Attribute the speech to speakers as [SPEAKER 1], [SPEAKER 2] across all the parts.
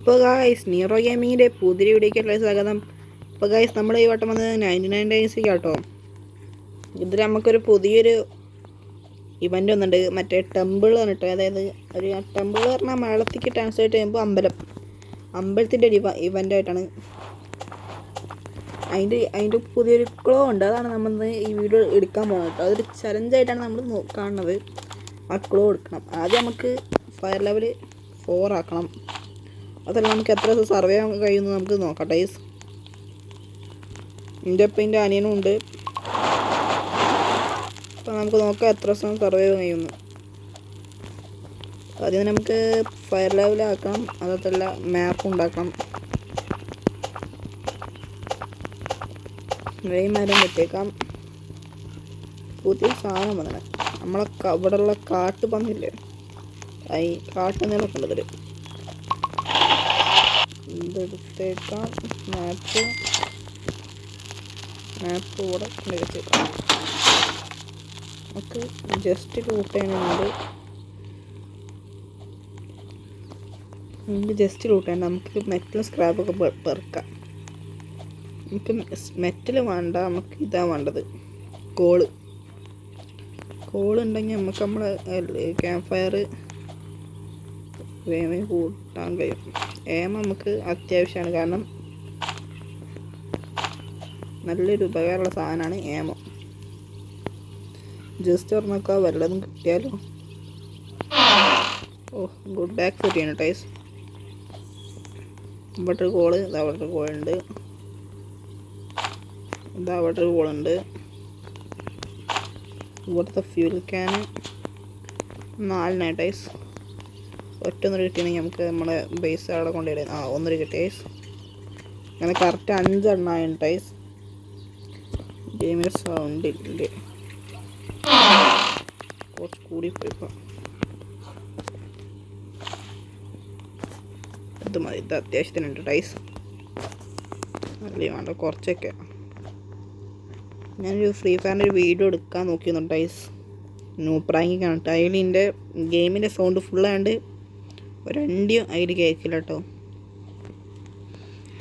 [SPEAKER 1] ഇപ്പോൾ guys Nero ഗെയിമിങ്ങിൻ്റെ പുതിയ വീഡിയോയ്ക്കുള്ള സ്വാഗതം. ഇപ്പോൾ ഗായ്സ് നമ്മൾ ഈ വട്ടം വന്നത് 99 ഡേയ്സ് കേട്ടോ. ഇതിൽ നമുക്കൊരു പുതിയൊരു ഇവൻ്റ് വന്നിട്ടുണ്ട്. മറ്റേ ടെമ്പിൾ പറഞ്ഞിട്ട്, അതായത് ഒരു ടെമ്പിൾ പറഞ്ഞാൽ മലയാളത്തിലേക്ക് ട്രാൻസ്ലേറ്റ് ചെയ്യുമ്പോൾ അമ്പലത്തിൻ്റെ ഒരു ഇവൻ്റായിട്ടാണ്. അതിൻ്റെ പുതിയൊരു ക്ലോ ഉണ്ട്. അതാണ് നമ്മൾ ഈ വീഡിയോ എടുക്കാൻ പോകുന്നത് കേട്ടോ. അതൊരു ചലഞ്ചായിട്ടാണ് നമ്മൾ കാണുന്നത്. ആ ക്ലോ എടുക്കണം. ആദ്യം നമുക്ക് ഫയർ ലെവൽ 4 ആക്കണം. അതല്ല, നമുക്ക് എത്ര ദിവസം സർവേ ചെയ്യാൻ കഴിയുമെന്ന് നമുക്ക് നോക്കട്ടെ. എൻ്റെ ഒപ്പം എൻ്റെ അനിയനും ഉണ്ട്. അപ്പോൾ നമുക്ക് നോക്കാം എത്ര ദിവസം സർവേ ചെയ്യാൻ കഴിയുമെന്ന്. ആദ്യം നമുക്ക് ഫയർ ലെവലാക്കണം. അതല്ല, മാപ്പ് ഉണ്ടാക്കണം. മരം വെച്ചേക്കാം. പുതിയ സാധനം വന്നത് നമ്മളെ ഇവിടെയുള്ള കാട്ട് പന്നില്ലേ, ഈ കാട്ടുന്നതിലൊക്കെ ഉണ്ട് ഇതിൽ. ഇതെടുത്തേക്കാം. മാപ്പ് കൂടെ വെച്ചേക്കാം. നമുക്ക് ജസ്റ്റ് ലൂട്ട് ചെയ്യാനുണ്ട്. നമുക്ക് മെറ്റൽ സ്ക്രാപ്പൊക്കെ പെറുക്കാം. നമുക്ക് മെറ്റൽ വേണ്ട, നമുക്ക് ഇതാ വേണ്ടത്, കോള് ഉണ്ടെങ്കിൽ നമുക്ക് നമ്മളെ ക്യാമ്പ് ഫയർ വേഗം കൂട്ടാൻ കഴിയും. നമുക്ക് അത്യാവശ്യമാണ്, കാരണം നല്ലൊരു ഉപകാരമുള്ള സാധനമാണ് ഏമ. ജസ്റ്റ് പറഞ്ഞൊക്കെ വല്ലതും കിട്ടിയാലോ. ഗുഡ് ബാക്ക് കിട്ടിയാണ് ടൈസ്. ഇവിടെ ഒരു കോള്, അവിടെ ഒരു കോളുണ്ട്, അവിടെ ഒരു കോളുണ്ട്. ഇവിടുത്തെ ഫ്യൂൽ ക്യാന് 4 ടൈസ്. ഒറ്റൊന്നൊരു കിട്ടിയെങ്കിൽ നമുക്ക് നമ്മളെ ബേസ് അവിടെ കൊണ്ടുവരാം. ഒന്നൊരു കിട്ടിയ അങ്ങനെ കറക്റ്റ് 5 എണ്ണമാണ് ടൈസ്. ഗെയിമിൻ്റെ സൗണ്ട് ഇല്ല, കുറച്ച് കൂടിപ്പോയിപ്പോൾ. ഇത് മതി, ഇത് അത്യാവശ്യത്തിനുണ്ട് ടൈസ്. അല്ലേ വേണ്ട, കുറച്ചൊക്കെ. ഞാനൊരു ഫ്രീ ഫയറിൻ്റെ ഒരു വീഡിയോ എടുക്കാൻ നോക്കിയിരുന്നു ടൈസ്. പ്രാങ്കിങ് ആണ്. അതിൻ്റെ ഗെയിമിൻ്റെ സൗണ്ട് ഫുള്ളാണ്ട് ഒരണ്ടിയും അതിൽ കേൾക്കില്ല കേട്ടോ.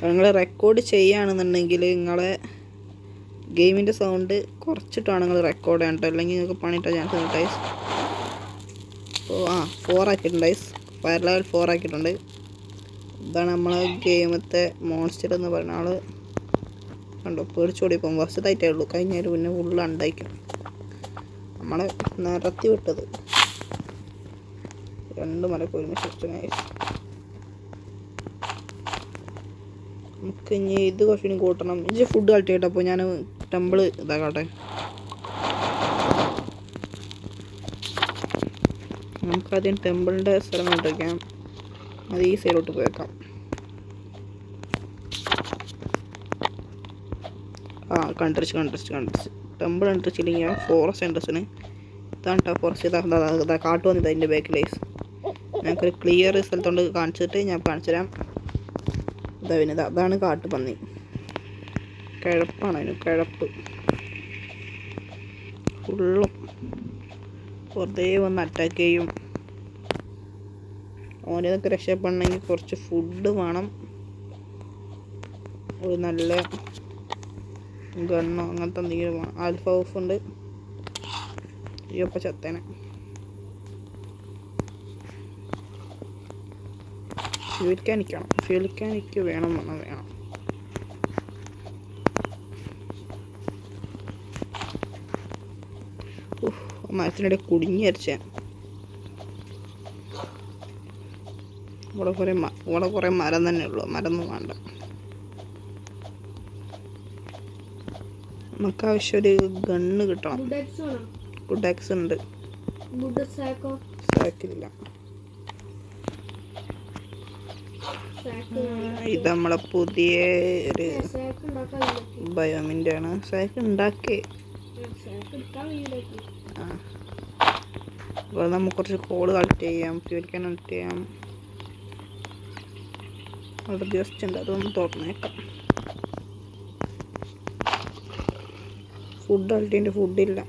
[SPEAKER 1] നിങ്ങൾ റെക്കോർഡ് ചെയ്യുകയാണെന്നുണ്ടെങ്കിൽ നിങ്ങളെ ഗെയിമിൻ്റെ സൗണ്ട് കുറച്ചിട്ടാണ് നിങ്ങൾ റെക്കോർഡ് ചെയ്യണം കേട്ടോ, അല്ലെങ്കിൽ നിങ്ങൾക്ക് പണിയിട്ടാൻ ചാൻസ് ഉണ്ട് ടൈസ്. അപ്പോൾ 4 ആക്കിയിട്ടുണ്ട് ടൈസ്. ഫയർ ലെവൽ 4 ആക്കിയിട്ടുണ്ട്. ഇതാണ് നമ്മളെ ഗെയിമത്തെ മോൺസ്റ്റർ എന്ന് പറയുന്ന ആൾ. കണ്ടോ, പേടിച്ചോടിപ്പം. വർഷത്തായിട്ടേ ഉള്ളൂ, കഴിഞ്ഞാൽ പിന്നെ ഫുള്ള് ഉണ്ടായിരിക്കും. നമ്മളെ നിരത്തി വിട്ടത് 2 മരക്ക് ഒരുമിച്ച്. നമുക്ക് ഇനി ഇത് കുറച്ചും കൂട്ടണം. ഇനി ഫുഡ് കളക്ട് ചെയ്യട്ടെ. അപ്പോൾ ഞാൻ ടെമ്പിൾ ഇതാക്കട്ടെ. നമുക്കാദ്യം ടെമ്പിളിൻ്റെ സ്ഥലം കണ്ടിരിക്കാം. അത് ഈ സൈഡിലോട്ട് പോയേക്കാം. കണ്ടിരിച്ച് ടെമ്പിൾ കണ്ടിരിച്ചില്ലെങ്കിൽ ഫോറസ്റ്റ് ഇൻട്രസ്റ്റിന് ഇതാണ് കേട്ടോ. ഫോറസ്റ്റ് ഇതാ കാട്ടു വന്നിത് അതിൻ്റെ ബാക്കിലേസ്. ഞങ്ങൾക്കൊരു ക്ലിയർ സ്ഥലത്തോണ്ട് കാണിച്ചിട്ട് ഞാൻ കാണിച്ചുതരാം. അതാണ് കാട്ടുപന്നി. കിഴപ്പാണ് അതിന്, കിഴപ്പ് ഫുള്ളും വെറുതെ വന്ന് അറ്റാക്ക് ചെയ്യും. ഓരോന്നൊക്കെ രക്ഷപ്പെടണമെങ്കിൽ കുറച്ച് ഫുഡ് വേണം, ഒരു നല്ല ഗണ്ണോ അങ്ങനത്തെ എന്തെങ്കിലും വേണം. ആൽഫ ഹൗസ് ഉണ്ട്. ഇപ്പം ചത്തേനെ. ഫ്യൂൽ ക്യാനിക്ക് വേണം. മരത്തിനിടെ കുടുങ്ങി അരച്ച. ഇവിടെ കുറേ മരം തന്നെ ഉള്ളു, മരമൊന്നും വേണ്ട. നമുക്ക് ആവശ്യം ഒരു ഗണ്ണ് കിട്ടണം. ഗുഡ് ആക്സ് ഉണ്ട്, സാക്കില്ല. ഇത് നമ്മളെ പുതിയ ഒരു ബയോമിൻ്റെ ആണ്. സാക്ക് ഉണ്ടാക്കി. അപ്പോൾ നമുക്ക് കുറച്ച് കോള് കളക്ട് ചെയ്യാം, ഫ്യൂൽ ക്യാൻ കളക്ട് ചെയ്യാം. അവിടെ ജസ്റ്റ് ഉണ്ട്, അതൊന്ന് തുറന്നേക്കാം. Food collect ഫുഡില്ല.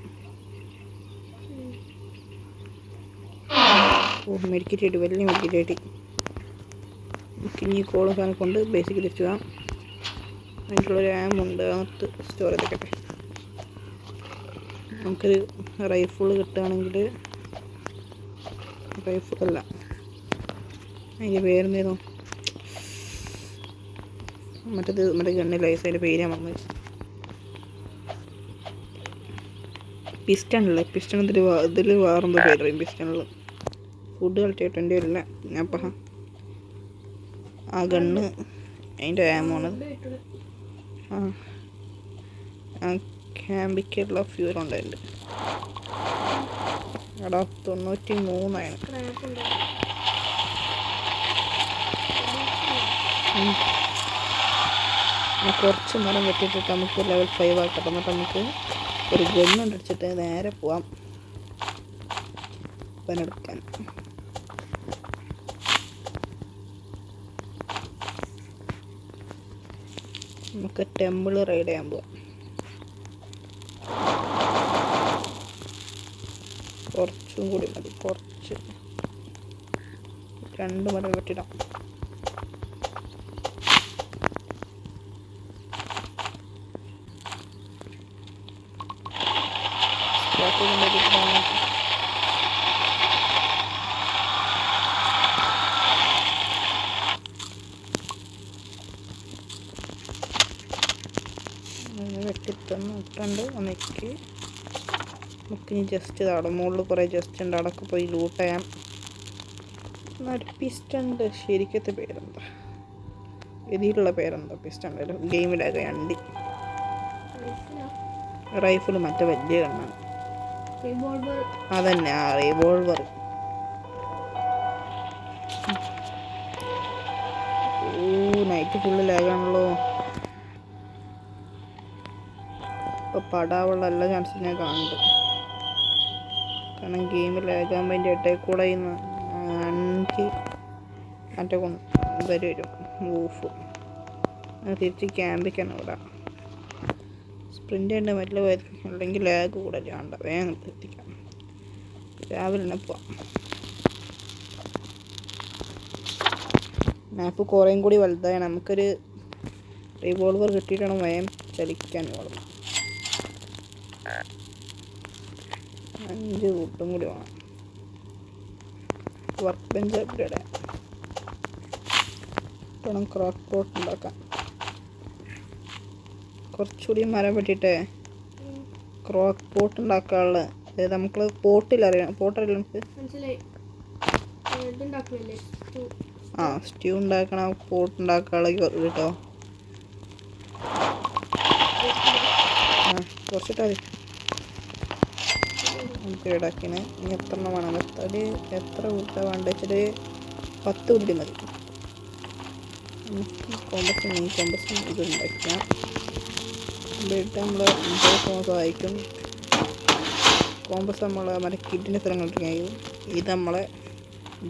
[SPEAKER 1] മെഡിക്കറ്റ് വലിയ മെഡിക്കറ്റ്. നമുക്ക് ഇനി കോൾ സാധനം കൊണ്ട് ബേസിക് തിരിച്ചു പോകാം. അതിനുള്ളൊരു ആമുണ്ട്, അതിനകത്ത് സ്റ്റോർ ചെയ്തേക്കട്ടെ. നമുക്കൊരു റൈഫിൾ കിട്ടുകയാണെങ്കിൽ, റൈഫിളല്ല അതിൻ്റെ പേരെന്തേനോ, മറ്റേ ഗണ്ണില്ല ഐസ്, അതിൻ്റെ പേര് ഞാൻ വന്നത് പിസ്റ്റണല്ലേ. പിസ്റ്റൺ ഇതിൽ വേറെന്തോ പേര് പറയും പിസ്റ്റണിൽ. ഫുഡ് കളിച്ചിട്ട് എൻ്റെ ഇല്ല ഞാൻ അപ്പം ആ ഗണ്ണ് അതിൻ്റെ ആമാണത്. ആ ക്യാമ്പിക്കുള്ള ഫ്യൂൽ ഉണ്ടായിട്ടുണ്ട്. എടാ 93 കുറച്ച് മരം വെട്ടിയിട്ടിട്ട് നമുക്ക് ലെവൽ 5 ആക്കാം. എന്നിട്ട് നമുക്ക് ഒരു ഗണ്ണുണ്ട് അടിച്ചിട്ട് നേരെ പോവാം പനെടുക്കാൻ. നമുക്ക് ടെമ്പിൾ റൈഡ് ചെയ്യാൻ പോവാം. കുറച്ചും കൂടി മതി, കുറച്ച് 2 മരം വെട്ടിടാം. വെട്ടിത്തന്ന് ഇട്ടുണ്ട്. ഒന്നിക്ക് നമുക്കിനി ജസ്റ്റ് അവിടെ മുകളിൽ കുറേ ജസ്റ്റ് ഉണ്ട്, അവിടെയൊക്കെ പോയി ലൂട്ട് ചെയ്യാം. ഒരു പിസ്റ്റണ്ട് ശരിക്കത്തെ പേരെന്താ, ഇതിലുള്ള പേരെന്താ പിസ്റ്റണ്ട് ഗെയിമിലാകെ അണ്ടി. റൈഫിൾ മറ്റേ വലിയ കണ്ണാണ്, അതന്നെ ആ റിവോൾവർ. Night full ലാഗാണല്ലോ. ഇപ്പോൾ പടാവുള്ള എല്ലാ ചാൻസും ഞാൻ കാണുന്നുണ്ട്. കാരണം ഗെയിം ലാഗാൻ വേണ്ടി ഇടയിൽ കൂടെ എനിക്ക് മറ്റേ വരും വൂഫ്. തിരിച്ച് ക്യാമ്പിക്കാണ് ഇവിടെ. സ്പ്രിൻ്റ് ചെയ്യേണ്ട മെല്ലെ വരും, അല്ലെങ്കിൽ ലാഗ് കൂടെ വേണ്ട, വേഗം എത്തിക്കാം. രാവിലെ തന്നെ പോവാം. മാപ്പ് കുറേയും കൂടി വലുതായി. നമുക്കൊരു റിവോൾവർ കിട്ടിയിട്ടാണ് വേഗം ചലിക്കാൻ വേണം. 5 കൂട്ടും കൂടി വേണം. വർക്ക് ബെഞ്ച് അപ്ഗ്രേഡ് വേണം. ക്രോക്ക് പോട്ട് ഉണ്ടാക്കാം. കുറച്ചുകൂടി മരം വെട്ടിയിട്ടേ ക്രോക്ക് പോട്ട് ഉണ്ടാക്കാനുള്ള, അതായത് നമുക്ക് പോട്ടിലറിയാം, പോട്ടറിയില്ല നമുക്ക്. ആ സ്റ്റ്യൂ ഉണ്ടാക്കണ പോട്ട് ഉണ്ടാക്കാനുള്ള കേട്ടോ. കുറച്ചിട്ടാ മതി. നമുക്ക് ഇടാക്കിന് ഇനി എത്ര എണ്ണം വേണം, മെത്തടി എത്ര കൂട്ടാൻ വേണ്ട വെച്ചാൽ 10 കൂടി മതി. കോമ്പസും ഇത് ഉണ്ടാക്കാം. വീട്ടിൽ നമ്മൾ സഹായിക്കും. കോമ്പസ് നമ്മൾ മറ്റേ കിഡിൻ്റെ സ്ഥലങ്ങളിലേക്ക്. ഇത് നമ്മളെ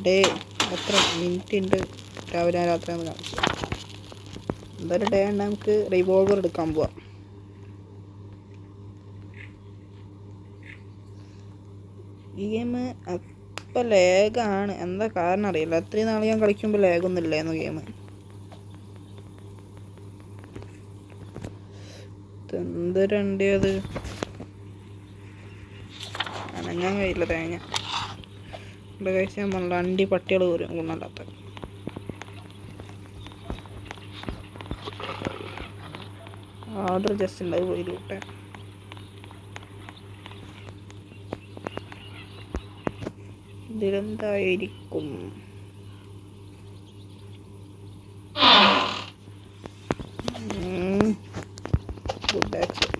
[SPEAKER 1] ഡേ എത്ര മിനിറ്റ് ഉണ്ട് രാവിലെ രാത്രി എന്ന് കാണിച്ചു. എന്തായാലും ഡേ ഉണ്ട്. നമുക്ക് റിവോൾവർ എടുക്കാൻ പോവാം. ഈ ഗെയിം അപ്പം ലേഗാണ്, എന്താ കാരണം അറിയില്ല. അത്രയും നാൾ ഞാൻ കളിക്കുമ്പോൾ ലേഗൊന്നും ഇല്ലായിരുന്നു ഗെയിം. എന്തൊരണ്ടി അത് അനങ്ങാൻ കഴിയില്ല തേങ്ങ. ഇവിടെ കഴിച്ചാൽ നമ്മൾ അണ്ടി പട്ടികൾ വരും ഗുണമില്ലാത്ത. ഓർഡർ ജസ്റ്റ് ഉണ്ടായി പോയി ലൂട്ടെ. ഇതിലെന്തായിരിക്കും? Good action.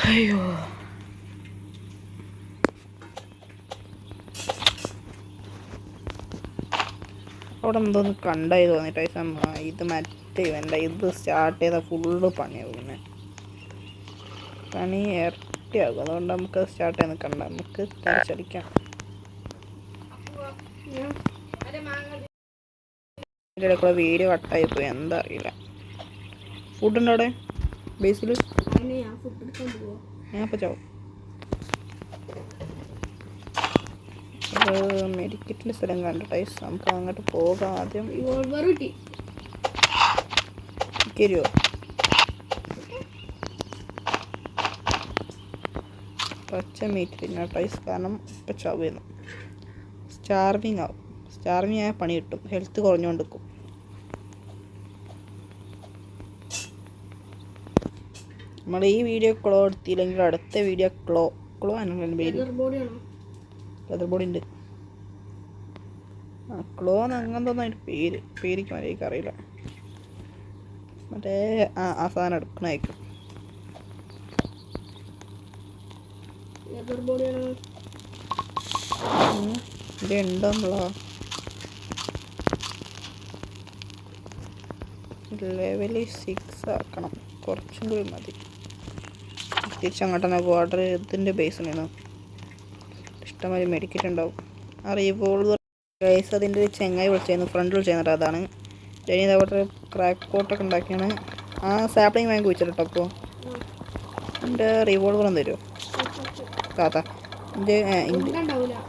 [SPEAKER 1] അയ്യോ അവിടെ എന്തോന്ന് കണ്ടായി തോന്നിട്ട് ഇത് മറ്റേ ഇവൻ്റെ ഇത് സ്റ്റാർട്ട് ചെയ്താൽ ഫുള്ള് പണിയാവും. പിന്നെ പണി ഇരട്ടിയാകും. അതുകൊണ്ട് നമുക്ക് സ്റ്റാർട്ട് ചെയ്ത് നിൽക്കണ്ട, നമുക്ക് തിരിച്ചടിക്കാം. ഇതിൻ്റെ കൂടെ വീഡിയോ കട്ടായി പോയി, എന്താ അറിയില്ല. ഫുഡുണ്ടോ അവിടെ ബേസിൽ? ഞാൻ ഇപ്പോൾ ചാവും. മെഡിക്കറ്റിൻ്റെ സ്ഥലം കണ്ടു ടൈസ്. നമുക്ക് അങ്ങോട്ട് പോകാം. ആദ്യം കയറിയോ? പച്ച മീറ്റ് തിന്നാ ടൈസ്, കാരണം ഇപ്പം ചവയുന്നു. സ്റ്റാർവിങ് ആവും. സ്റ്റാർവിങ് ആയാൽ പണി കിട്ടും, ഹെൽത്ത് കുറഞ്ഞുകൊണ്ടിരിക്കും. നമ്മൾ ഈ വീഡിയോ ക്ലോ എടുത്തില്ലെങ്കിൽ അടുത്ത വീഡിയോ ക്ലോ ആണ് പേര്. ലെതർ ബോഡി ഉണ്ട്. ക്ലോ അങ്ങനത്തെ അതിൻ്റെ പേരിക്ക് മര്യാദയ്ക്ക് അറിയില്ല. മറ്റേ ആ സാധനം എടുക്കണമായിരിക്കും. ഇത് ഉണ്ടോ? ലെവൽ 6 ആക്കണം, കുറച്ചും കൂടി മതി. തിരിച്ചങ്ങോട്ട് തന്നെ വാട്ടർ ഇതിൻ്റെ ബേസിനാണ്. ഇഷ്ടംമാതിരി മെഡിക്കറ്റ് ഉണ്ടാവും. ആ റിവോൾവർ ഗൈസ് അതിൻ്റെ ഒരു ചെങ്ങായി വിളിച്ചായിരുന്നു, ഫ്രണ്ട് വിളിച്ചായിരുന്നു. അതാണ് ഇനി ഇതവിടെ ക്രാക്ക് കോട്ടൊക്കെ ഉണ്ടാക്കിയാണ്. ആ സാപ്ലിങ് വാങ്ങി കുഴിച്ചിട്ടോ. അപ്പോൾ എൻ്റെ റിവോൾവർ ഒന്ന് തരുമോ താത്ത?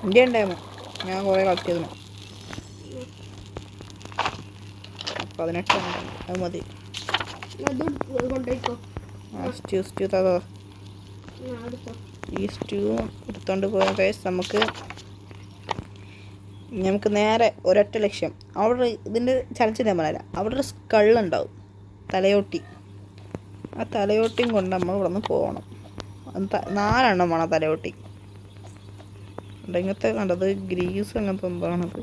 [SPEAKER 1] ഇന്ത്യ ഉണ്ടായിരുന്നു, ഞാൻ കുറേ കളക്ട് ചെയ്തു. 18 അത് മതി. സ്റ്റ്യൂ താത്ത, ഈ സ്റ്റ്യൂ എടുത്തോണ്ട് പോയ കേസ് നമുക്ക് നേരെ ഒരൊറ്റ ലക്ഷ്യം. അവിടെ ഇതിൻ്റെ ചലച്ചിട്ട് ഞാൻ പറയാം. അവിടെ ഒരു സ്കള്ളുണ്ടാവും, തലയോട്ടി. ആ തലയോട്ടിയും കൊണ്ട് നമ്മൾ ഇവിടെ നിന്ന് പോകണം. 4 എണ്ണം വേണം തലയോട്ടി. ഇങ്ങനത്തെ കണ്ടത് ഗ്രീസ് അങ്ങനത്തെ എന്താണത്?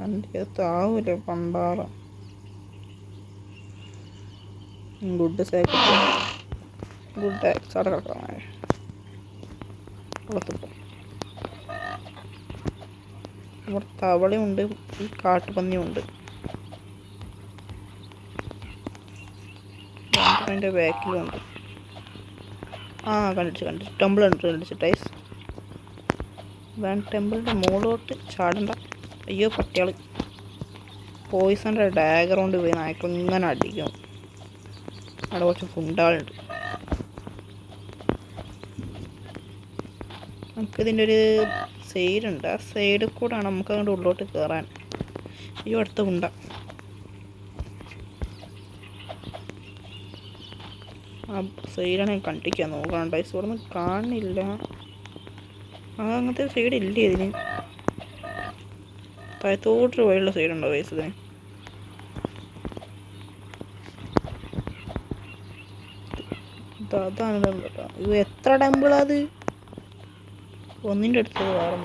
[SPEAKER 1] എൻ്റെ താവൂല പണ്ടാറ. ഗുഡ് സാക്കറ്റ്, ഗുഡ് ആക്സ് അവിടെ കിടക്കാം. കുളത്തിട്ട് ഇവിടെ തവളയുണ്ട്, ഈ കാട്ടുപന്നിയുണ്ട്. അതിൻ്റെ ബാക്കിലുണ്ട്. കണ്ടിട്ട് ടെമ്പിൾ കണ്ടിട്ട് ടൈസ്. ടെമ്പിളിൻ്റെ മുകളിലോട്ട് ചാടണ്ട. അയ്യോ പട്ടികൾ. പോയിസൻ്റെ ഡാഗർ കൊണ്ട് പോയി നായ്ക്കൾ ഇങ്ങനെ അടിക്കും. അവിടെ കുറച്ച് ഫുണ്ടാളുണ്ട്. നമുക്കിതിൻ്റെ ഒരു സൈഡുണ്ട്, ആ സൈഡിൽ കൂടെയാണ് നമുക്ക് അങ്ങോട്ട് ഉള്ളിലോട്ട് കയറാൻ. അയ്യോ അടുത്ത ഫുണ്ട. ആ സൈഡാണ് ഞാൻ കണ്ടിക്കാൻ നോക്കണം ടൈസ്. ഇവിടെ നിന്ന് കാണില്ല. അങ്ങനത്തെ സൈഡ് ഇല്ലേ ഇതിന്? താഴത്തോട്ടൊരു വഴിയുള്ള സൈഡുണ്ടോ വയസ്സ് ഇതിന്? അതാണ് കേട്ടോ. ഇത് എത്ര ടെമ്പിളാ അത്? ഒന്നിൻ്റെ അടുത്ത് വേറെ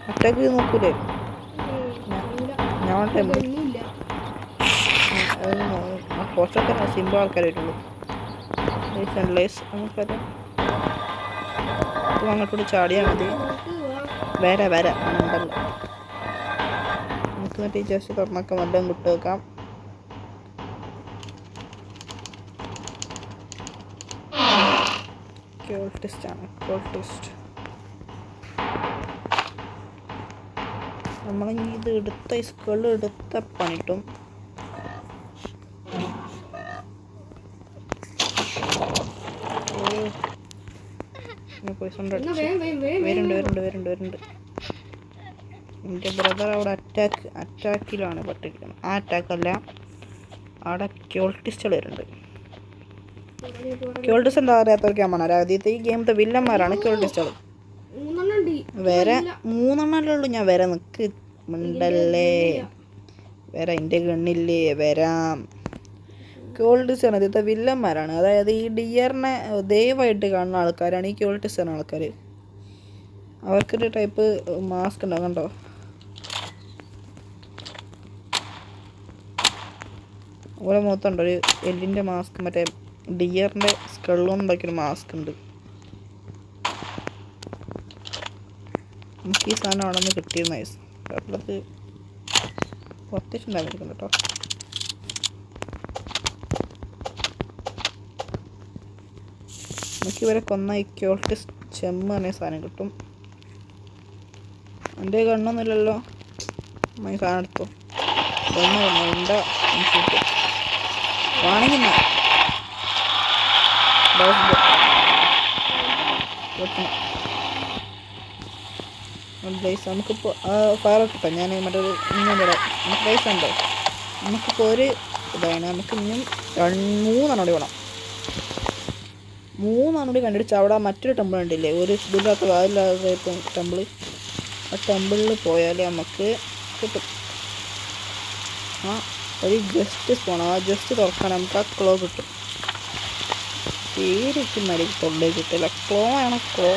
[SPEAKER 1] അറ്റാക്ക് നോക്കൂലേ? ഞാൻ ടെമ്പിൾ കുറച്ചൊക്കെ സിമ്പിൾ ആൾക്കാരായിട്ടുള്ളൂ. നമുക്കറിയാം. അങ്ങോട്ടൂടെ ചാടിയാൽ മതി. വര ഉണ്ടല്ലോ. നമുക്ക് മറ്റേ ജസ്റ്റ് തുറന്നൊക്കെ വല്ലതും വിട്ട് വെക്കാം. ക്യൂൾട്ടിസ്റ്റാണ്, ക്യൂൾട്ടിസ്റ്റ്. നമ്മളിനി ഇത് എടുത്ത സ്കൂളിൽ എടുത്ത പണിട്ടും. വരുന്നുണ്ട്. എൻ്റെ ബ്രദർ അവിടെ അറ്റാക്കിലാണ് പെട്ടിരിക്കുന്നത്. ആ അറ്റാക്കല്ല, അവിടെ ക്യൂൾട്ടിസ്റ്റുകൾ വരുന്നുണ്ട്. ക്യൂൾട്ടിസ്റ്റ് എന്താ അറിയാത്തവർക്ക് ഞാൻ പറഞ്ഞാൽ ആദ്യത്തെ ഈ ഗെയിമത്തെ വില്ലന്മാരാണ് ക്യൂൾട്ടിസ്റ്റുകൾ. വരെ 3 എണ്ണല്ലേ ഉള്ളൂ. ഞാൻ വരെ നിൽക്ക് മിണ്ടല്ലേ. വരാം, എൻ്റെ ഗണ്ണില്ലേ വരാം. ക്യൂൾട്ടിസ്റ്റ് ആണ് ഇതിലത്തെ വില്ലന്മാരാണ്. അതായത് ഈ ഡിയറിനെ ദയവായിട്ട് കാണുന്ന ആൾക്കാരാണ് ഈ ക്യൂൾട്ടിസ്റ്റ് ആണ് ആൾക്കാർ. അവർക്കൊരു ടൈപ്പ് മാസ്ക് ഉണ്ടാവും കണ്ടോ. ഓരോ മുഖത്തുണ്ടോ ഒരു എല്ലിൻ്റെ മാസ്ക്, മറ്റേ ഡിയറിൻ്റെ സ്കള്ളും ഉണ്ടാക്കിയൊരു മാസ്ക് ഉണ്ട്. നമുക്ക് ഈ സാധനം അവിടെ നിന്ന് കിട്ടിയത് നൈസ്. അപ്പോഴത് അത്യാവശ്യം ഉണ്ടായിരിക്കും കേട്ടോ. നമുക്ക് ഇവരെ കൊന്ന ഈ ക്യൂൾട്ടിസ്റ്റ് ചെമ്മ് തന്നെ സാധനം കിട്ടും. എൻ്റെ കണ്ണൊന്നുമില്ലല്ലോ. ഈ സാധനം എടുത്തു എന്താ കിട്ടും വേണമെങ്കിൽ ഗൈസ് നമുക്കിപ്പോൾ ഫയർ ഇട്ടോ ഞാൻ മറ്റൊരു ഇങ്ങനെ ഗൈസ് ഉണ്ടോ നമുക്കിപ്പോൾ ഒരു ഇതാണ് നമുക്ക് ഇനിയും 3 കൂടി വേണം. 3 കൂടി കണ്ടുപിടിച്ച് അവിടെ മറ്റൊരു ടെമ്പിൾ ഉണ്ടില്ലേ ഒരു ഇതില്ലാത്ത വാതില്ലാത്ത ടെമ്പിൾ. ആ ടെമ്പിളിൽ പോയാൽ നമുക്ക് കിട്ടും. ആ ഒരു ജസ്റ്റ് പോകണം. ആ ജസ്റ്റ് തുറക്കണം നമുക്ക് ആ ക്ലോ കിട്ടും. പേരിട്ട് മരി തൊണ്ടേ കിട്ടില്ല. ക്ലോ ആണ് ക്ലോ.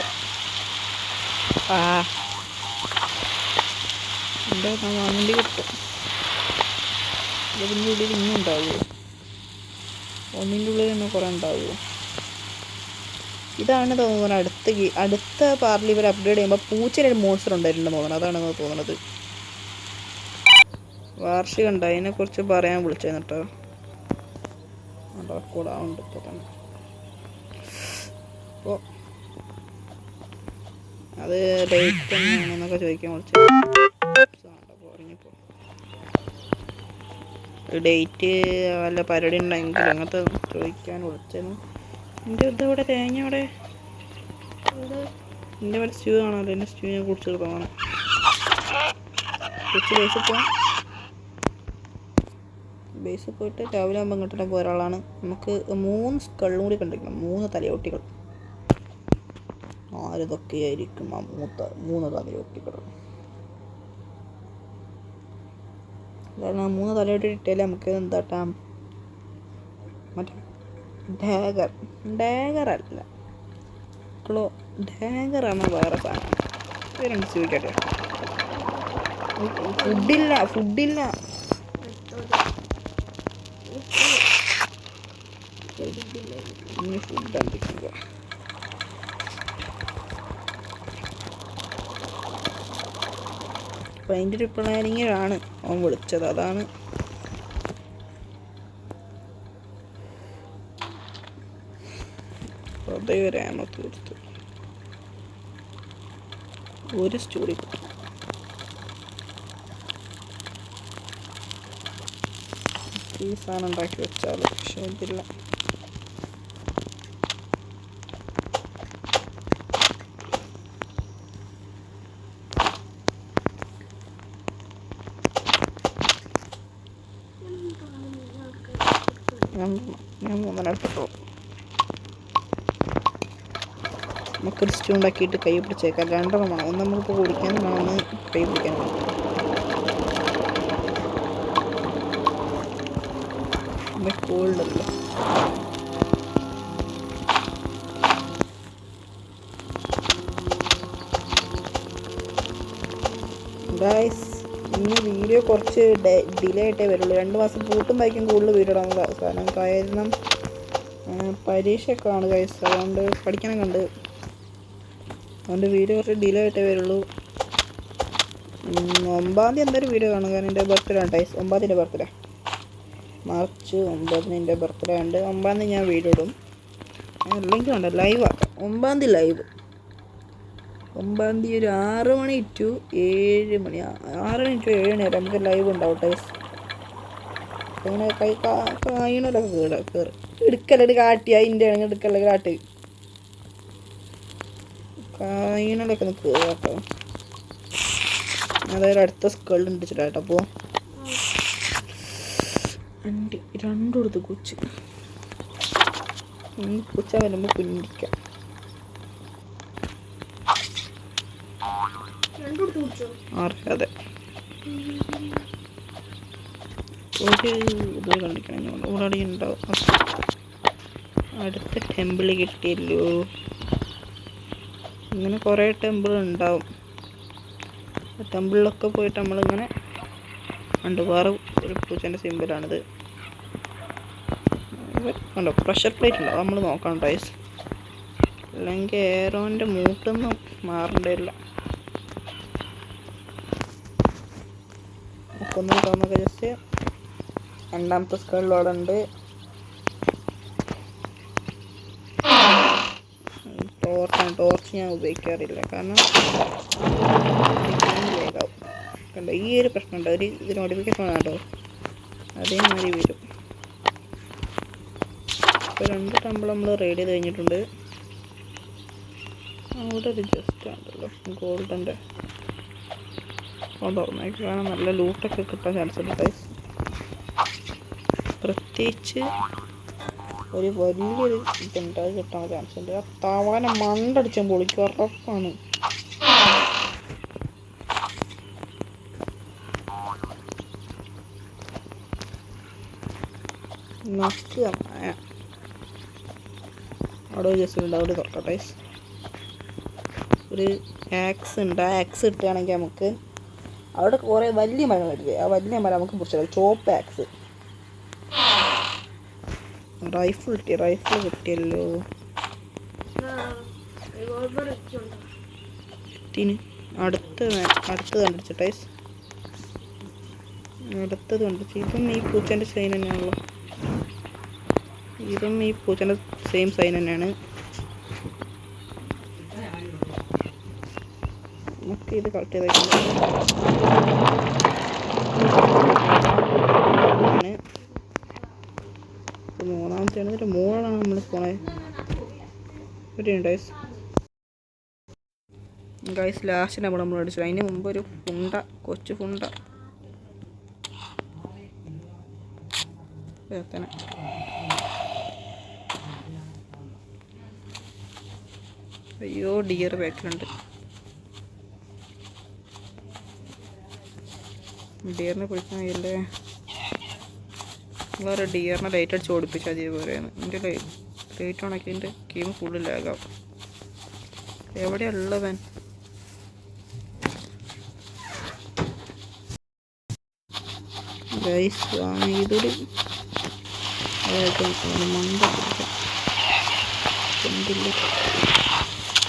[SPEAKER 1] എൻ്റെ വണ്ടി കിട്ടും. ഇതിൻ്റെ ഉള്ളിൽ ഇന്നും ഉണ്ടാവുമോ? ഒന്നിൻ്റെ ഉള്ളിൽ തന്നെ കുറേ ഉണ്ടാവുമോ? ഇതാണ് തോന്നുന്നത് അടുത്ത പാർട്ടിൽ ഇവർ അപ്ഗ്രേഡ് ചെയ്യുമ്പോൾ പൂച്ചയുടെ മോൺസ്റ്റർ ഉണ്ടായിട്ടുണ്ടെന്ന് തോന്നുന്നത്. അതാണ് തോന്നുന്നത്. വാർഷികം ഉണ്ട്, അതിനെക്കുറിച്ച് പറയാൻ വിളിച്ചേന്ന് കേട്ടോ. കൂടാറുണ്ട് ഇപ്പോൾ തന്നെ. അപ്പോൾ അത് ഡേറ്റ് എന്നാണെന്നൊക്കെ ചോദിക്കാൻ വിളിച്ചു. ഡേറ്റ് വല്ല പരിപാടി ഉണ്ടെങ്കിൽ അങ്ങനത്തെ ചോദിക്കാൻ വിളിച്ചേന്ന്. എൻ്റെ ഇതിവിടെ തേങ്ങ അവിടെ എൻ്റെ ഇവിടെ സ്റ്റൂ കാണാമല്ലോ. എൻ്റെ സ്റ്റൂവിനെ കുടിച്ചിട്ട് തോന്നണം. ബേസിൽ പോയിട്ട് രാവിലെ ആകുമ്പോൾ ഇങ്ങോട്ട് പോയ ഒരാളാണ്. നമുക്ക് 3 സ്കള്ളും കൂടി കണ്ടിരിക്കണം. 3 തലയോട്ടികൾ. ആരിതൊക്കെയായിരിക്കും ആ 3 തലയോട്ടികൾ? കാരണം 3 തലയോട്ടി ഇട്ടാൽ നമുക്ക് എന്താട്ടാം? മറ്റേ ഡാഗറല്ല ഡാഗറാണ് വേറെ സാധനം. പേരുണ്ട് ചോദിക്കട്ടെ. ഫുഡില്ല ഫുഡ് എന്തൊക്കെയാ? അപ്പം അതിൻ്റെ ഒരു പ്ലാനിങ്ങിലാണ് അവൻ വിളിച്ചത്. അതാണ് ഹൃദയരാമ തീർത്ത് ഒരു സ്റ്റോറി ഈ സാധനം ഉണ്ടാക്കി വെച്ചാൽ പക്ഷേ ഇതില്ല. ഞാൻ 3 എടുത്തിട്ടു. നമുക്കൊരു സ്റ്റൂ ഉണ്ടാക്കിയിട്ട് കൈ പിടിച്ചേക്കാം. 2 വേണം. ഒന്ന് നമുക്കിപ്പോൾ കുടിക്കാൻ വേണം, കൈ പിടിക്കാൻ വേണം. കോൾഡല്ലോ. ഗൈസ് ഇനി വീഡിയോ കുറച്ച് ഡിലേ ആയിട്ടേ വരുള്ളൂ. 2 മാസം പൂട്ടും വായിക്കും കൂടുതൽ വീഡിയോ ഇടാൻ സാധനം. കാരണം പരീക്ഷയൊക്കെ ആണ് ഗൈസ്. അതുകൊണ്ട് പഠിക്കാനൊക്കെ ഉണ്ട്. അതുകൊണ്ട് വീഡിയോ കുറച്ച് ഡിലേ ആയിട്ടേ വരുള്ളൂ. 9-ാം തീയതി എന്തായാലും വീഡിയോ കാണും. കാരണം എൻ്റെ ബർത്ത്ഡേ ആണ് ഗൈസ്. 9-ാം തീയതി ബർത്ത്ഡേ. മാർച്ച് 9 എൻ്റെ ബർത്ത്ഡേ ഉണ്ട്. 9-ാം തീയതി ഞാൻ വീഡിയോ ഇടും. അല്ലെങ്കിൽ ഉണ്ട് ലൈവ് ആക്കാം. 9-ാം തീയതി ലൈവ്. 9-ാം തീയതി ഒരു 6 മണി ടു 7 മണി 6 മണി ടു 7 മണി വരെ നമുക്ക് ലൈവ് ഉണ്ടാവും ഗൈസ്. അങ്ങനെ കായണല്ലൊക്കെ കയറി എടുക്കല്ലടി കാട്ടി അതിൻ്റെ ആണെങ്കിൽ എടുക്കല്ല കാട്ട് കായണല്ലൊക്കെ ഒന്ന് കയറി കേട്ടോ. അതായത് അടുത്ത സ്കള്ളുണ്ട് ചേട്ടാ. അപ്പോൾ 2 കൊടുത്ത് കുച്ച് കുച്ച വരുമ്പോൾ കുഞ്ഞിരിക്കാം. അറിയാതെ ഒരു ഇത് കണ്ടിക്കണം. ഓൾറെഡി ഉണ്ടാവും. അടുത്ത ടെമ്പിൾ കിട്ടിയല്ലോ. ഇങ്ങനെ കുറേ ടെമ്പിൾ ഉണ്ടാവും. ടെമ്പിളിലൊക്കെ പോയിട്ട് നമ്മളിങ്ങനെ ഉണ്ട്. വേറെ ഒരു പൂച്ചേൻ്റെ സിമ്പിളാണിത്. കണ്ടോ പ്രഷർ പ്ലേറ്റ് ഉണ്ടോ? നമ്മൾ നോക്കണം ഗൈസ്. അല്ലെങ്കിൽ എയറോൻ്റെ മൂട്ടൊന്നും മാറേണ്ടില്ല. നമുക്കൊന്നും തോന്നുക ജസ്റ്റ് 2-ാമത്തെ സ്കള്ളിലൂടെ ഉണ്ട്. ടോർച്ച് ഞാൻ ഉപയോഗിക്കാറില്ല കാരണം വേഗാവും. കണ്ടോ ഈ ഒരു പ്രശ്നമുണ്ട്. ഇത് നോട്ടിഫിക്കേഷൻ വേണോ അതേമാതിരി വരും. ഇപ്പോൾ 2 ടെമ്പിൾ നമ്മൾ റെഡി ചെയ്ത് കഴിഞ്ഞിട്ടുണ്ട്. അവിടെ ഒരു ജസ്റ്റ് ഉണ്ടല്ലോ ഗോൾഡൻ്റെ അപ്പോൾ തുറന്നേക്കാണ് നല്ല ലൂട്ടൊക്കെ കിട്ടാൻ ചാൻസ് ഉണ്ട് ഗൈസ്. പ്രത്യേകിച്ച് ഒരു വലിയൊരു ഇതുണ്ട്, അത് കിട്ടാൻ ചാൻസ് ഉണ്ട്. ആ തവണ മണ്ടടിച്ചാൽ പൊളിക്കും, ഉറപ്പാണ്. നോക്കുക അവിടെ ജസ്റ്റ് ഉണ്ട്, അവിടെ തുറക്കട്ടെ. ഒരു ആക്സ് ഉണ്ട്, ആ ആക്സ് കിട്ടുകയാണെങ്കിൽ നമുക്ക് അവിടെ കുറേ വലിയ മരം വരില്ലേ, ആ വലിയ മരം നമുക്ക് പിടിച്ചാൽ ചോപ്പ് ആക്സ്. റൈഫിൾ കിട്ടിയല്ലോ. അടുത്തത് കണ്ടിച്ചോട്ടെ, അടുത്തത് കണ്ടിച്ചു. ഇതും ഈ പൂച്ചേൻ്റെ സൈൻ തന്നെയാണല്ലോ, ഇതും ഈ പൂച്ചേൻ്റെ സെയിം സൈൻ തന്നെയാണ്. നമുക്ക് ഇത് കളക്ട് ചെയ്തേക്കുന്നത് മൂന്നാമത്തെയാണ്. ഇതിൻ്റെ മുകളിലാണ് നമ്മൾ പോണേ. ഗൈസ് ലാസ്റ്റ് നമ്മൾ അടിച്ചു. അതിന് മുമ്പ് ഒരു ഫുണ്ട, കൊച്ചു ഫുണ്ട തന്നെ. അയ്യോ ഡിയർ ബാക്കിലുണ്ട്. ഡിയറിനെ പിടിക്കാൻ കഴിയല്ലേ. വേറെ ഡിയറിനെ ലൈറ്റ് അടിച്ച് ഓടിപ്പിച്ചാൽ മതി. പോലെയാണ് എൻ്റെ ലൈറ്റ് ഓണാക്കി എൻ്റെ ഗെയിം ഫുള്ള് ലാഗാവും. എവിടെയുള്ളവൻ? ഗൈസ് ഇതൊരു മണ്ട കണ്ടില്ല.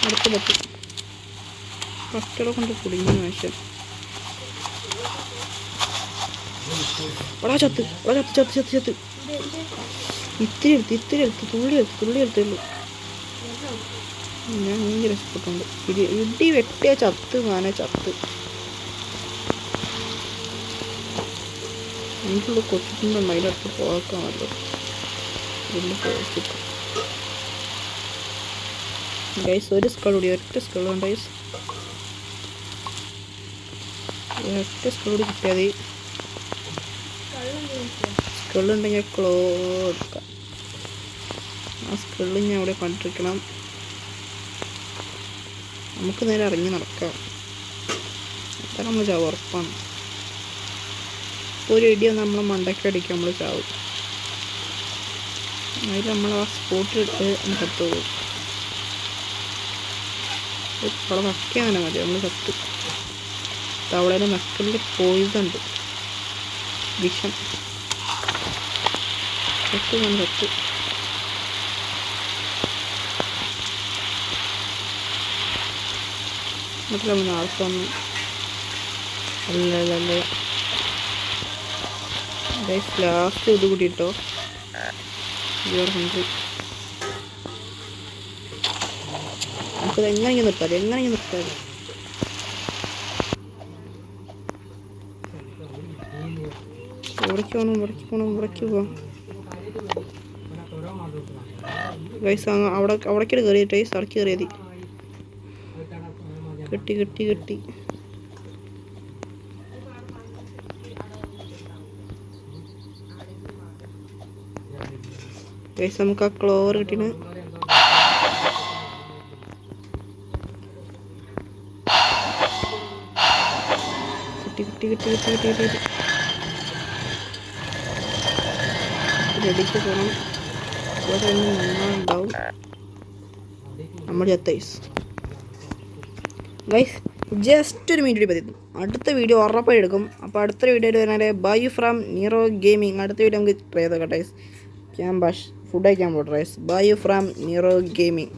[SPEAKER 1] അടുത്ത് പറ്റും കട്ടളെ കൊണ്ട് കുടുങ്ങി നാശം. ചത്ത് ഇത്തിരി എടുത്ത് തുള്ളി എടുത്തുള്ളൂ. ഞാൻ നീങ്ങി രക്ഷപ്പെട്ടുണ്ട്. ഇടി വെട്ടിയ ചത്ത് മാനെ ചത്ത്. എനിക്കുള്ള കൊച്ചിട്ടുണ്ടുണ്ട്, അതിൻ്റെ അടുത്ത് പോകാമല്ലോ. ഗൈസ് ഒരു സ്കൾ കൂടി, ഒറ്റ സ്കളുണ്ട് ഗൈസ്, ഒറ്റ സ്കൾ കൂടി കിട്ടിയാൽ മതി. സ്കളുണ്ടെങ്കിൽ ക്ലോ എടുക്കാം. ആ സ്കള് ഞാൻ അവിടെ കണ്ടിരിക്കണം. നമുക്ക് നേരെ ഇറങ്ങി നടക്കാം. അത്ര നമ്മൾ ചാവും, ഉറപ്പാണ്. ഒരു ഇടി വന്ന് നമ്മളെ മണ്ടയ്ക്ക് അടിക്കും, നമ്മൾ ചാവും. അതിൽ നമ്മൾ ആ സ്പോട്ടിലിട്ട് ചത്തു പോകും. അവിടെ നക്കിയാൽ തന്നെ മതി, നമ്മൾ ചത്ത്. തവളേൻ്റെ നക്കലിൽ പോയിസുണ്ട്, വിഷം. ചത്ത് ഞാൻ ചത്ത്. എന്നിട്ട് നമ്മൾ നാളെ വന്നു. അല്ല ഗൈസ് ലാസ്റ്റ് ഇത് കൂടിയിട്ടോ. നമുക്കത് എങ്ങനെയെങ്കിലും നിർത്താതെ ഇവിടേക്ക് പോകാം ഗൈസ്. അവിടേക്ക് കയറിയിട്ട് ഗൈസ് ഇറക്കി കയറിയത് കെട്ടി ഗൈസ്. നമുക്ക് ആ ക്ലോവർ കിട്ടിന്. കിട്ടി റെഡിക്ക് പോകണം. ഇവിടെ ഒന്നും നന്നായിട്ടുണ്ടാവും. നമ്മൾ ചത്തൈസ് ഗൈസ്. ജസ്റ്റ് ഒരു മിനിറ്റ് പറ്റും. അടുത്ത വീഡിയോ ഉറപ്പായി എടുക്കും. അപ്പോൾ അടുത്ത വീഡിയോയിൽ വരുന്നത് ബൈ ഫ്രം നീറോ ഗെയിമിങ്. അടുത്ത വീഡിയോ നമുക്ക് ട്രൈ ചെയ്തോട്ടെ. ക്യാമ്പ് ഫുഡ് കഴിക്കാൻ പോട്ടെ. Bye from Nero gaming.